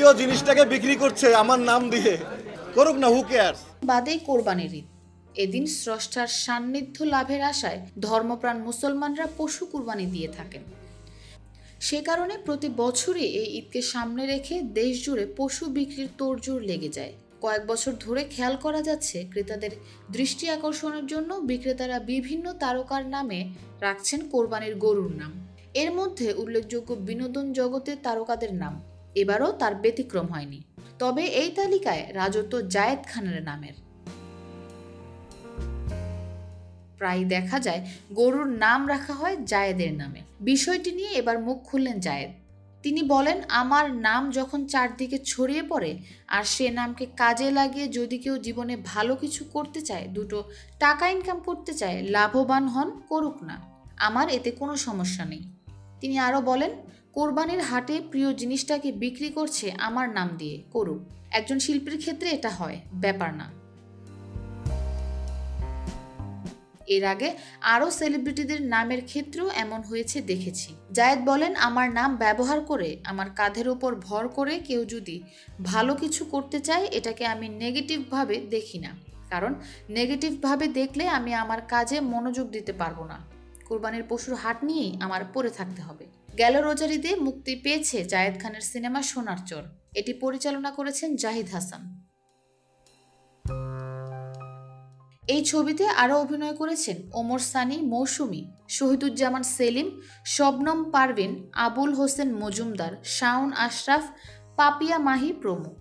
প্রিয় জিনিসটাকে বিক্রি করছে আমার নাম দিয়ে, করুক না, হু কেয়ারস। বাদেই কোরবানির ঈদ। এদিন স্রষ্টার সান্নিধ্য লাভের আশায় ধর্মপ্রাণ মুসলমানরা পশু কুরবানি দিয়ে থাকেন। সে কারণে প্রতি বছরই এই ঈদকে সামনে রেখে দেশ জুড়ে পশু বিক্রির তোড়জোড় লেগে যায়। কয়েক বছর ধরে খেয়াল করা যাচ্ছে ক্রেতাদের দৃষ্টি আকর্ষণের জন্য বিক্রেতারা বিভিন্ন তারকার নামে রাখছেন কোরবানির গরুর নাম। এর মধ্যে উল্লেখযোগ্য বিনোদন জগতের তারকাদের নাম, এবারও তার ব্যতিক্রম হয়নি। তবে এই তালিকায় রাজত্ব জায়েদ খানের নামের। প্রায় দেখা যায় গরুর নাম রাখা হয় জায়েদের নামে। বিষয়টি নিয়ে এবার মুখ খুললেন জায়েদ। তিনি বলেন, আমার নাম যখন চারদিকে ছড়িয়ে পড়ে আর সে নামকে কাজে লাগিয়ে যদি কেউ জীবনে ভালো কিছু করতে চায়, দুটো টাকা ইনকাম করতে চায়, লাভবান হন, করুক না, আমার এতে কোনো সমস্যা নেই। তিনি আরও বলেন, কোরবানির হাটে প্রিয় জিনিসটাকে বিক্রি করছে আমার নাম দিয়ে, করুক। একজন শিল্পীর ক্ষেত্রে এটা হয়, ব্যাপার না। এর আগে আরও সেলিব্রিটিদের নামের ক্ষেত্রেও এমন হয়েছে দেখেছি। জায়েদ বলেন, আমার নাম ব্যবহার করে, আমার কাঁধের ওপর ভর করে কেউ যদি ভালো কিছু করতে চায়, এটাকে আমি নেগেটিভভাবে দেখি না, কারণ নেগেটিভভাবে দেখলে আমি আমার কাজে মনোযোগ দিতে পারবো না। কোরবানির পশুর হাট নিয়েই আমার পড়ে থাকতে হবে। গেল রোজার ঈদে মুক্তি পেয়েছে জায়েদ খানের সিনেমা সোনার চর। এটি পরিচালনা করেছেন জাহিদ হাসান। এই ছবিতে আরও অভিনয় করেছেন ওমর সানি, মৌসুমী, শহীদুজ্জামান সেলিম, শবনম পারভিন, আবুল হোসেন মজুমদার, শাওন আশরাফ, পাপিয়া মাহি প্রমুখ।